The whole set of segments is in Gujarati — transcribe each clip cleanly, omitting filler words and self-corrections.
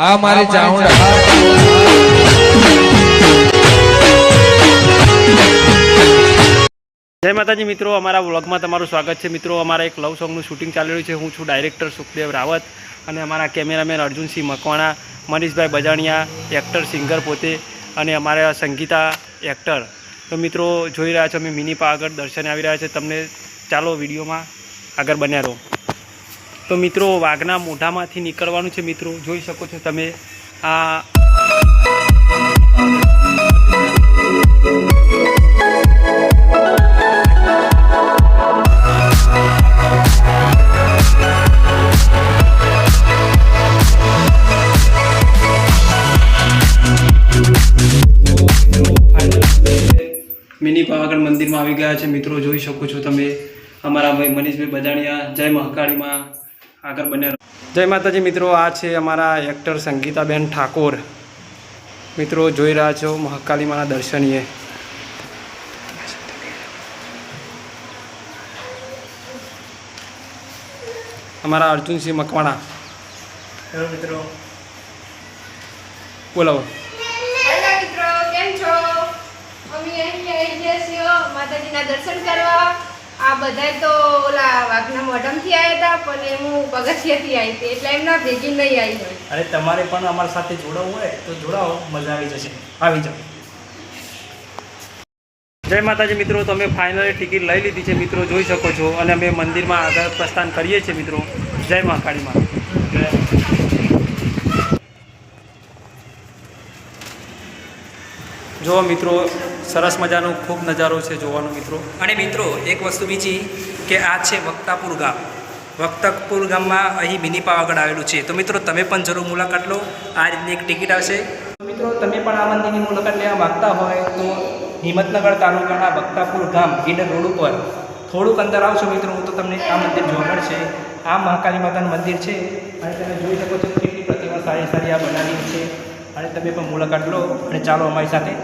આ મારી ચાઉંડા જય માતાજી મિત્રો, અમારા વ્લોગમાં તમારું સ્વાગત છે। મિત્રો, અમારા એક લવ સોંગનું શૂટિંગ ચાલી રહ્યું છે। હું છું ડાયરેક્ટર સુખદેવ રાવત અને અમારા કેમેરામેન અર્જુનસિંહ મકવાણા, મનીષભાઈ બજાણિયા એક્ટર સિંગર પોતે અને અમારા સંગીતા એક્ટર। તો મિત્રો જોઈ રહ્યા છો અમે મિની પાવાગઢ દર્શને આવી રહ્યા છે। તમને ચાલો વિડીયોમાં આગળ બન્યા રહો। તો મિત્રો વાઘના મોઢામાંથી નીકળવાનું છે। મિત્રો જોઈ શકો છો તમે આ મિની પાવાગઢ મંદિરમાં આવી ગયા છે। મિત્રો જોઈ શકો છો તમે અમારા ભાઈ મનીષભાઈ બજાણિયા જય મહાકાળીમાં આગળ બન્યા। જય માતાજી મિત્રો, આ છે અમારા એક્ટર સંગીતાબેન ઠાકોર। મિત્રો જોઈ રહ્યા છો મહાકાળીમાના દર્શનીય। અમારા અર્જુનસિંહ મકવાણા। હેલો મિત્રો, બોલાવો। માતાજીના દર્શન કરવા આ બધા તો ઓલા વાઘના મોઢમથી આવ્યા હતા, પણ હું પગથિયાથી આવી હતી એટલે એમના ભેગી નહીં આવી હોય। અરે તમારે પણ અમારી સાથે જોડાવવું હોય તો જોડાવો, મજા આવી જશે, આવી જાઓ। જય માતાજી મિત્રો, તમે ફાઇનલી ટિકિટ લઈ લીધી છે। મિત્રો જોઈ શકો છો અને અમે મંદિરમાં આગળ પ્રસ્થાન કરીએ છીએ। મિત્રો જય મહાકાળીમાં। જો મિત્રો સરસ મજાનો ખૂબ નજારો છે જોવાનો મિત્રો। અને મિત્રો એક વસ્તુ બીજી કે આ છે વક્તાપુર ગામ। વક્તાપુર ગામમાં અહીં મિની પાવાગઢ આવેલું છે। તો મિત્રો તમે પણ જરૂર મુલાકાત લો, આ રીતની એક ટિકિટ આવશે। મિત્રો તમે પણ આ મંદિરની મુલાકાત લેવા માગતા હોય તો હિંમતનગર તાલુકાના વક્તાપુર ગામ ઈડર રોડ ઉપર થોડુંક અંદર આવશો મિત્રો તો તમને આ મંદિર જોવા મળશે। આ મહાકાળી માતાનું મંદિર છે અને તમે જોઈ શકો છો કેટલી પ્રતિમા સારી સારી આ બનાવી છે અને તમે પણ મુલાકાત લો અને ચાલો અમારી સાથે।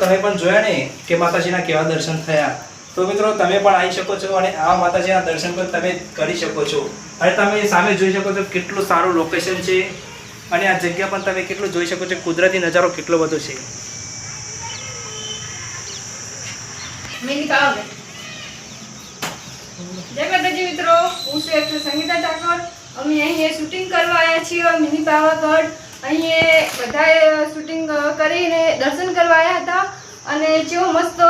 તમે પણ જોયા ને કે માતાજીના કેવા દર્શન થયા। તો મિત્રો તમે પણ આવી શકો છો અને આ માતાજીના દર્શન પણ તમે કરી શકો છો। અને તમે સામે જોઈ શકો છો કેટલું સારું લોકેશન છે અને આ જગ્યા પણ તમે કેટલું જોઈ શકો છો, કુદરતી નજારો કેટલો બધો છે। મિની પાવાગઢ જય માતાજી મિત્રો, હું છું એક્ટર સંગીતા ઠાકોર. અમે અહીં શૂટિંગ કરવા આવ્યા છીએ મિની પાવાગઢ. અહીં બધાએ શૂટિંગ કરીને દર્શન કરવા આવ્યા હતા અને જેવું મસ્ત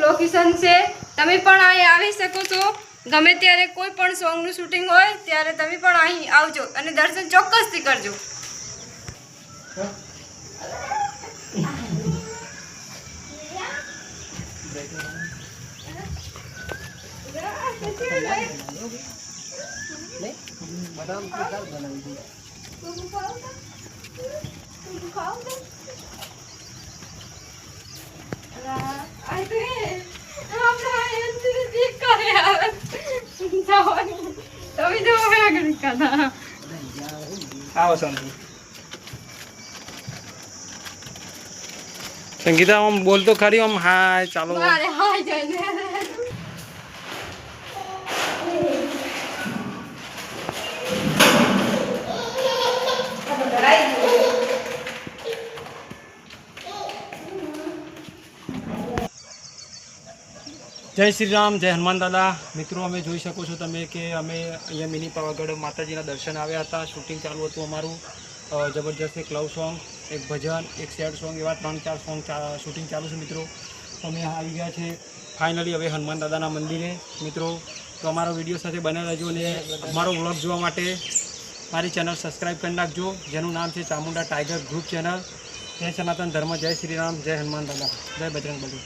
લોકેશન છે. તમે પણ અહીં આવી શકો છો. ગમે ત્યારે કોઈ પણ સોંગનું શૂટિંગ હોય ત્યારે તમે પણ અહીં આવજો અને દર્શન ચોક્કસથી કરજો. આવો શાંતિ. સંગીતા આમ બોલ તો ખરી, આમ હાય ચાલો. જય શ્રી રામ, જય હનુમાન દાદા. મિત્રો અમે જોઈ શકો છો તમે કે અમે અહીંયા મિની પાવાગઢ માતાજીના દર્શન આવ્યા હતા. શૂટિંગ ચાલુ હતું અમારું. જબરજસ્ત એક લવ સોંગ, એક ભજન, એક સેડ સોંગ, એવા 3-4 સોંગ શૂટિંગ ચાલુ છે મિત્રો. અમે આવી ગયા છે ફાઇનલી હવે હનુમાન દાદાના મંદિરે મિત્રો. તો અમારો વિડીયો સાથે બને રહેજો અને અમારો વ્લોગ જોવા માટે મારી ચેનલ સબસ્ક્રાઈબ કરી નાખજો, જેનું નામ છે ચામુંડા ટાઈગર ગ્રુપ ચેનલ. જય સનાતન ધર્મ, જય શ્રી રામ, જય હનુમાન દાદા, જય બજરંગ બલી.